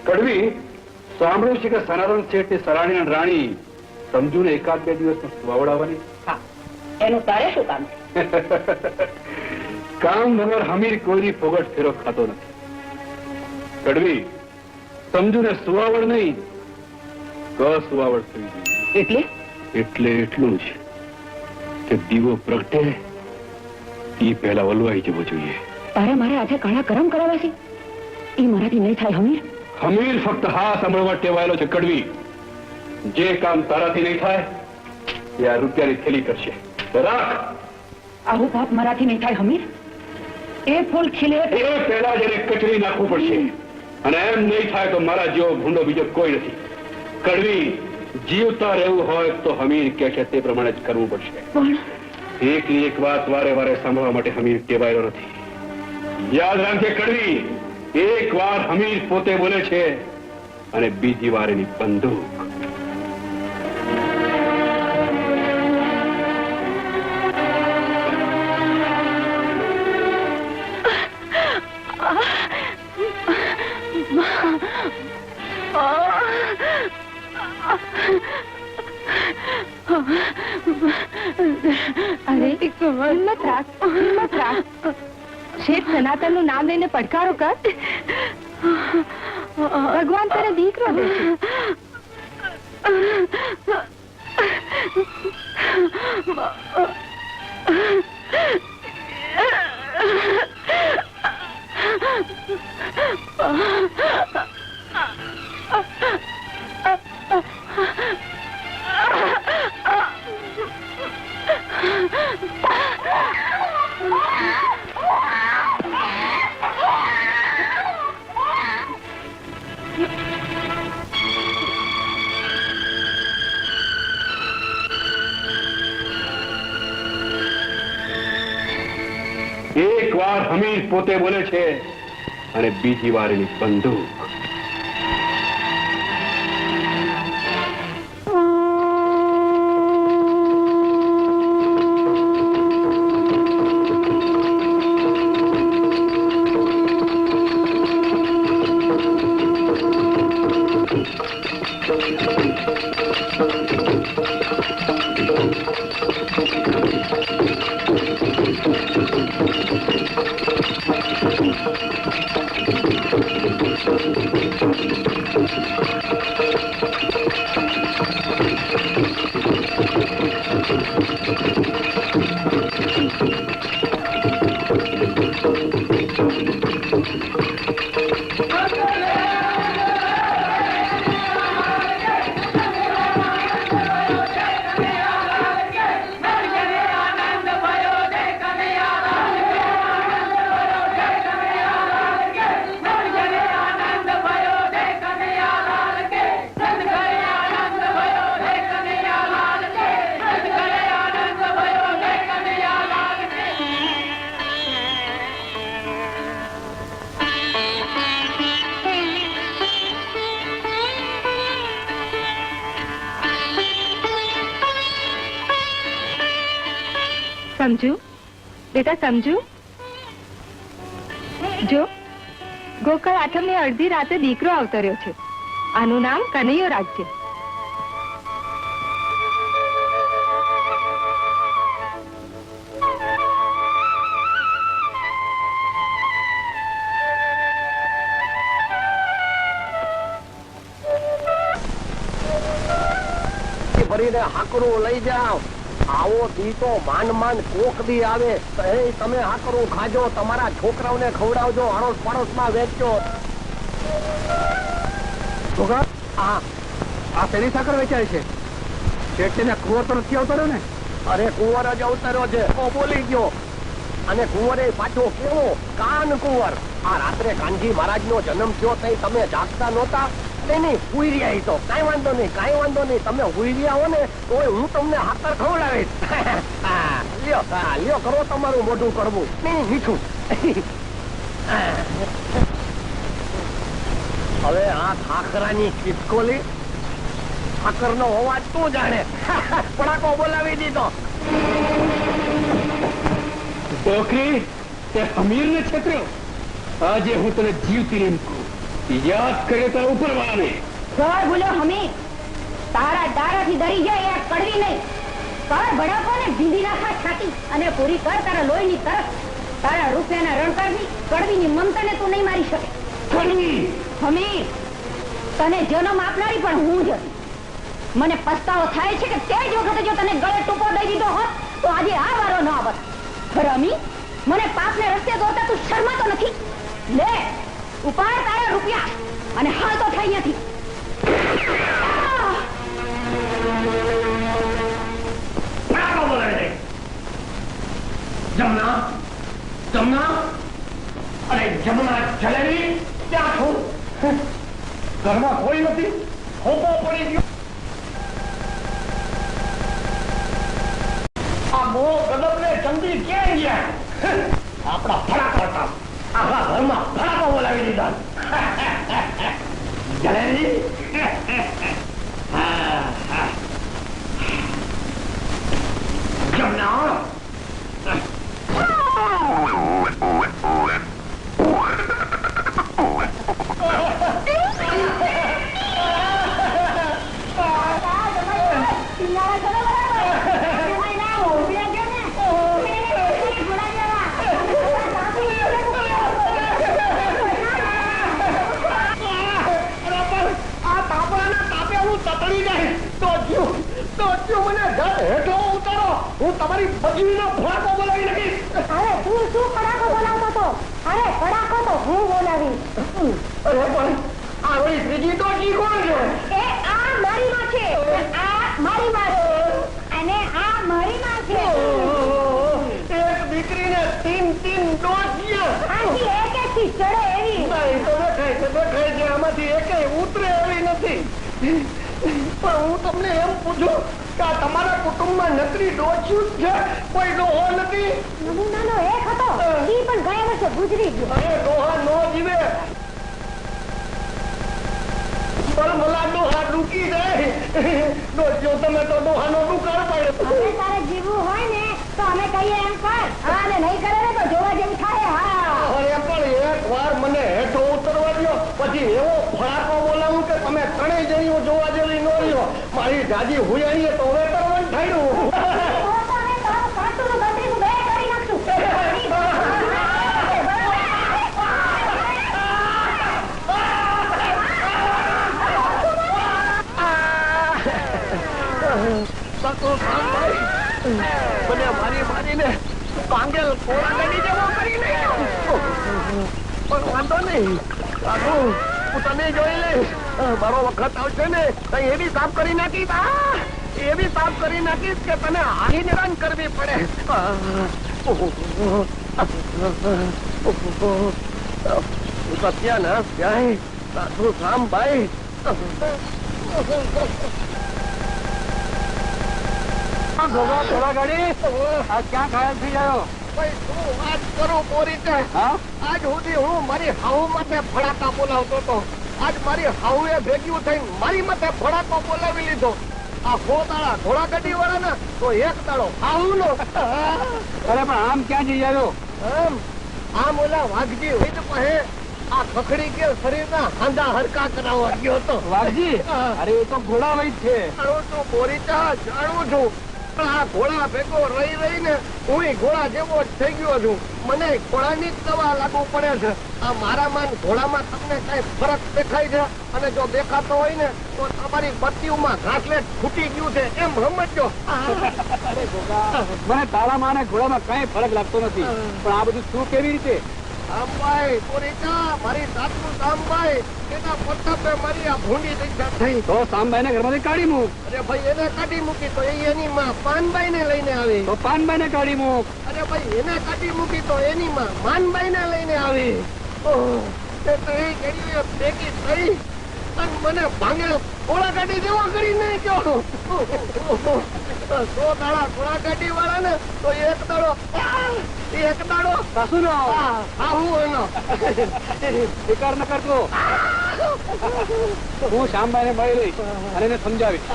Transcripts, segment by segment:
કડવી, સાંભળ્યું છે કે સનાતન શેઠની સરાણી અને રાણી સમજુને એકાદ બે દિવસમાં સુવાવડાવવાની. હા, એનું તારે શું કામ છે? કામ વગર હમીર કોઈની ફોગટ ફેરો ખાતો નથી. કડવી, સમજુને સુવાવડ નહીં, સુવાવડ થવી જોઈએ. એટલે એટલું જ કે દીવો પ્રગટે એ પહેલા વલવાઈ જવો જોઈએ. તારે મારે આજે કણા ગરમ કરાવવા છે? એ મારાથી નહીં થાય હમીર. હમીર ફક્ત હા સાંભળવા ટેવાયેલો છે. કડવી, જે કામ તારાથી નહીં થાય એ આ રૂપિયાની થેલી કરશે. રાખ. આવું પાપ મારાથી નહીં થાય હમીર. એ ફૂલ ખીલે એ પહેલા જ એને કચરી નાખવું પડશે. અને એમ નહીં થાય તો મારા જેવો ભૂંડો બીજો કોઈ નથી. કડવી, જીવતા રહેવું હોય તો હમીર કે છે તે પ્રમાણે જ કરવું પડશે. પણ એકની એક વાત વારે વારે સાંભળવા માટે હમીર ટેવાયેલો નથી. યાદ રાખજે કડવી, એક વાર હમીર પોતે બોલે છે અને બીજી વાર એની બંદૂક. અરે હિમ્મત રાખ, હિમ્મત રાખ. શેઠ સનાતન નું નામ લઈને પડકારો કર. ભગવાન તને દીકરો દેશે. એક વાર હમીર પોતે બોલે છે અને બીજી વાર એની બંદૂક. સમજુ બેટા, સમજુ. જો ગોકળ આઠમની અડધી રાતે દીકરો અવતર્યો છે. આનું નામ કનૈયો રાખજે. ભરીને હાકરું લઈ જાઓ. આવો દી તો માન માન કોક દી આવે. તમે હાકરું ખાજો, તમારા છોકરાઓને ખવડાવજો, અડોશ પડોશ માં વેચજો. આ શેની સાકર વેચાય છે? શેઠને કુંવર તો નથી આવતો ને? અરે કુંવર જ અવતર્યો છે. બોલી ગયો. અને કુંવરે પાછો કેવો કાન કુંવર. આ રાત્રે કાનજી મહારાજ નો જન્મ થયો તઈ તમે જાગતા નહોતા? નહીં, હુઈ રહ્યા તો કાંઈ વાંધો નહીં, કાંઈ વાંધો નહીં. તમે હુઈ રહ્યા હો ને તો હું તમને હાકર ખવડાવીશ. લ્યો, લ્યો, કરો તમારું મોઢું કરવું. નહીં, મીઠું. હવે આ ખાખરાની ખિસકોલી ખાખરનો અવાજ તું જાણે. પડાકો બોલાવી દીધો. બોકરી, તે હમીરને છેતર્યો. આજે હું તને જીવતી નહીં મૂકું. યાદ કરે તો ઉપર વાળાને ઘર ભૂલો હમી તારા દારાથી ડરી જાય એ કડવી નહીં કર ભડાકો ને ભીંધી નાખા છાતી અને પૂરી કર તારા લોહીની તરફ તારા રૂપિયાના રણકારની કડવીની મમતાને તું નહીં મારી શકે કડવી હમી તને જન્મ આપનારી પણ હું જ હતી મને પસ્તાવો થાય છે કે તે જ વખતે જો તને ગળે ટૂંકો દઈ દીધો હોત તો આજે આ વારો ન આવત રમી મને પાપને રસ્તે દોરતા તું શરમાતો નથી લે ઉપાડ તારા રૂપિયા અને હાલ તો થઈ નથી જમના જમના અરે જમના જલેબી ક્યાં છું ઘરમાં કોઈ નથી ખોપો પડી ગયો આ બહુ ગદબ ને ચંદી ક્યાં ગયા આપણા ફડાકા હતા આખા ઘરમાં ફડાકા બોલાવી દીધા જલેબી જમના હું તમારી બજવીનો ફડાકો બોલાવી નાખીશ અરે તું શું કડાકો બોલાવતો હતો અરે કડાકો તો હું બોલાવી અરે પણ આ વળી ત્રીજી ડોશી કોણ છે એ આ મારી માં છે આ મારી માં છે અને આ મારી માં છે એક દીકરીને તીન ડોશિયા આથી એક એક થી ચડે એવી નહીં તો દેખાય છે આમાંથી એકેય ઉતરે એવી નથી પણ હું તમને એમ પૂછું કે આ તમારા કુટુંબમાં નકરી ડોશિયું જ છે કોઈ ડોહો નથી નમૂનાનો એક હતો ઈ પણ ગયા વર્ષે ગુજરી ગયો અરે ડોહા નો જીવે ભલા ડોહા ડૂકી જાય ડોશિયો તમે તો ડોહાનો દુકાળ પાડ્યો હવે તારે જીવવું હોય ને તો અમે કહીએ એમ કર હા ને નહીં કરે ને તો જોવા જેવું થાય હા અરે પણ એક વાર મને હેઠો ઉતરવા દો પછી એવો ફડાકો બોલાવું કે તમે ત્રણેય જણીઓ જોવા જેવી નો રહ્યો મારી જાજી હુયાણીએ તો હવે કરવાનું થયું મને મારીને કાંગેલ કોળા ગડી જેવો કરી નાખ્યો પણ વાંધો નહીં સાધુ હું તને જોઈ લઈશ મારો વખત આવશે ને તો એવી સાફ કરી નાખીશ એવી સાફ કરી નાખીશ કે તને હારી નિરાન કરવી પડે સત્યાના ભાઈ સાધુ રામભાઈ થોડા ગાડી આ ક્યાં ઘાયલ થઈ જાયો આજ કરો પોરી છે આજ સુધી હું મારી હાઉ માથે ફડાકા બોલાવતો હતો આજ મારી હાઉએ ભેગ્યું થઈને મારી માથે ફડાકો બોલાવી લીધો આ 4 દાડા ઘોડા ગાડી વાળા ને તો એક દાડો હાઉ નો અરે પણ આમ ક્યાં જઈ આવ્યો આમ ઓલા વાઘજી હોય પાસે આ ખખડી કે શરીરના હાંધા હરકા કરાવવા ગયો હતો વાઘજી અરે એ તો ઘોડા વૈદ છે જાણું છું બોરીચા જાણું છું પણ આ ઘોડા ભેગો રહીને હું ઘોડા જેવો જ થઈ ગયો છું મને ઘોડાની જ દવા લાગુ પડે છે આ મારામાં ઘોડામાં તમને કઈ ફરક દેખાય છે અને જો દેખાતો હોય ને તો તમારી બત્તીઓમાં ઘાસલેટ ફૂટી ગયું છે એમ સમજો મને તારામાં અને ઘોડામાં કઈ ફરક લાગતો નથી પણ આ બધું શું કેવી રીતે રામભાઈ બોરીચા મારી સાસુ રામભાઈ એના પ્રતાપે મારી આ ભૂંડી દીક્ષા થઈ તો સામભાઈ ને ઘરમાંથી કાઢી મૂક અરે ભાઈ એને કાઢી મૂકી તો એની માં પાનબાઈ ને લઈને આવી તો પાનભાઈ ને કાઢી મૂક અરે ભાઈ એને કાઢી મૂકી તો એની માં માનબાઈ ને લઈને આવી તે તો એ ઘડીએ ભેગી થઈ અને મને ભાંગેલ ઘોડા ગાડી જેવો કરી નાખ્યો 100 દાડા ઘોડા ગાડી વાળા ને તો એક દાડો સાસુ નો આવું એનો વિકાર ન કરતો હું શ્યામભાઈ ને મળી લઈશ અને એને સમજાવીશ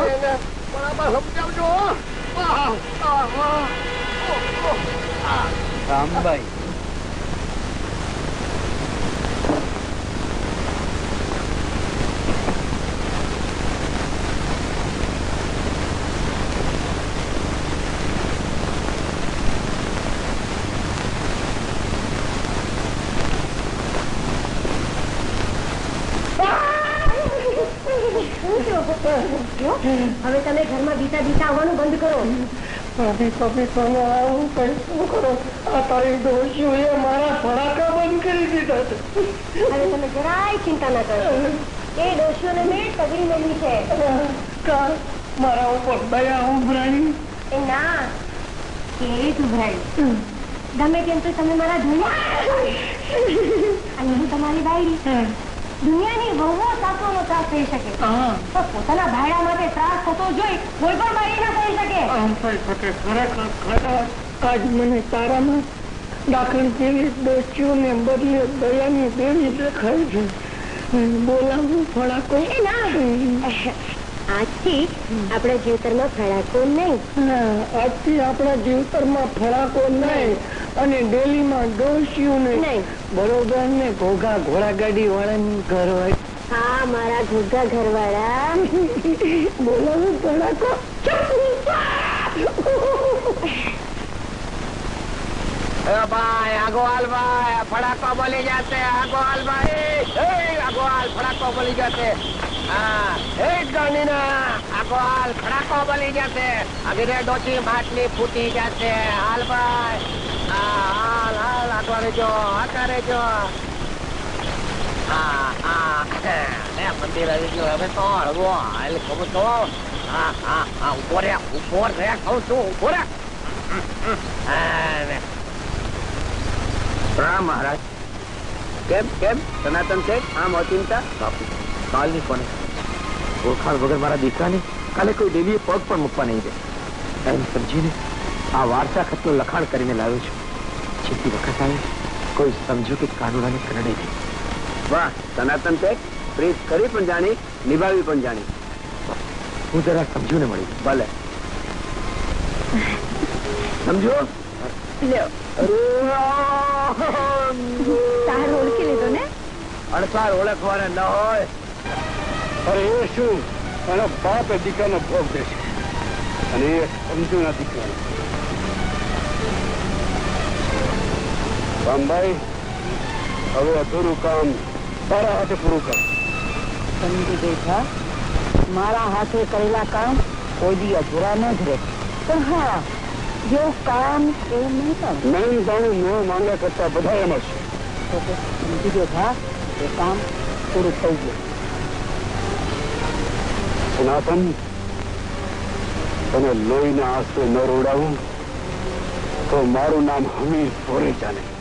એને બરાબર સમજાવજો રામભાઈ જો, હવે તમે ઘરમાં બીતા બીતા આવવાનું બંધ કરો. ભાભી હું કઈ શું કરો? આ તારી ડોશીઓએ મારા ફડાકા બંધ કરી દીધા છે. હવે તમે જરાય ચિંતા ના કરો. એ ડોશીઓને મેં તગડી મેળવી છે. કા મારા ઉપર દયા ઉભરાઈ? એ ના, કેવી ઉભરાઈ. ગમે તેમ તો તમે મારા ધોયા અને હું તમારી બાયડી. દુનિયાની બહુ સાસો નો ત્રાસ થઈ શકે, પણ પોતાના ભાઈડા માટે ત્રાસ થતો જોઈ કોઈ પણ બાઈ ના થઈ શકે. આમ થઈ શકે. ખરેખર આજ મને તારામાં દાખલ જેવી ડોશીઓને બદલે દયાની દેવી દેખાય છે. બોલાવું ફડાકો? એ ના, આજથી આપણા જીવતરમાં ફડાકો નહીં. આજથી આપણા જીવતરમાં ફડાકો નહીં અને ડેલીમાં ડોશીઓ નહીં. બરોબર ને? ઘોઘા ઘોડાગાડી વાળાનું ઘર હોય. હા, મારા ઘોઘા ઘરવાળા. બોલાવું ફડાકો? ભાઈ આગોવાલ ભાઈ, ફડાકો બોલી જશે. આગોવાલ ભાઈ, આગોવાલ ફડાકો બોલી જશે. હા, એક ગણીના આગોવાલ ફડાકો બોલી જશે. અગરે ડોચી માટલી ફૂટી જશે. હાલ ભાઈ, હાલ હાલ આગો રેજો, આગા રેજો. મંદિર આવી ગયું હવે તો. હાલ ખબર તો. હા, ઉભો રે કહું છું, ઉભો રે. પ્રણામ મહારાજ. કેમ સનાતન છે આમ અચિંતા? બાપુ કાલની કોને ઓળખાણ વગર મારા દીકરાને કાલે કોઈ દેવીએ પગ પણ મૂકવા નહીં દે એમ સમજીને આ વાર્તા ખતનું લખાણ કરીને લાવ્યો છું. છેલ્લી વખત આવે કોઈ સમજો કે કાનુડાને કરડે નહીં. વાહ સનાતન છે. પ્રીત કરી પણ જાણી, નિભાવી પણ જાણી. હું જરા સમજુને મળી. ભલે સમજો. તાર ઓળખી લીધો ને? અણસાર ઓળખવાના ન હોય. અરે એ શું, એનો બાપ એ દીકરાનો ભોગ દે છે અને એ સમજુના દીકરા. રામભાઈ, હવે અધૂરું કામ તારા હાથે પૂરું કર. સમજી બેઠા, મારા હાથે કરેલા કામ કોઈ દી અધૂરા ન જ રહે. પણ હા, જો કામ એ નહીં પણ નહીં જાણું ન માંગ્યા કરતા બધા એમ હશે. સમજી બેઠા, એ કામ પૂરું થઈ ગયું. સનાતન, તને લોહીના આંસુ ન રોડાવું તો મારું નામ હમીર ભોરેજા નહીં.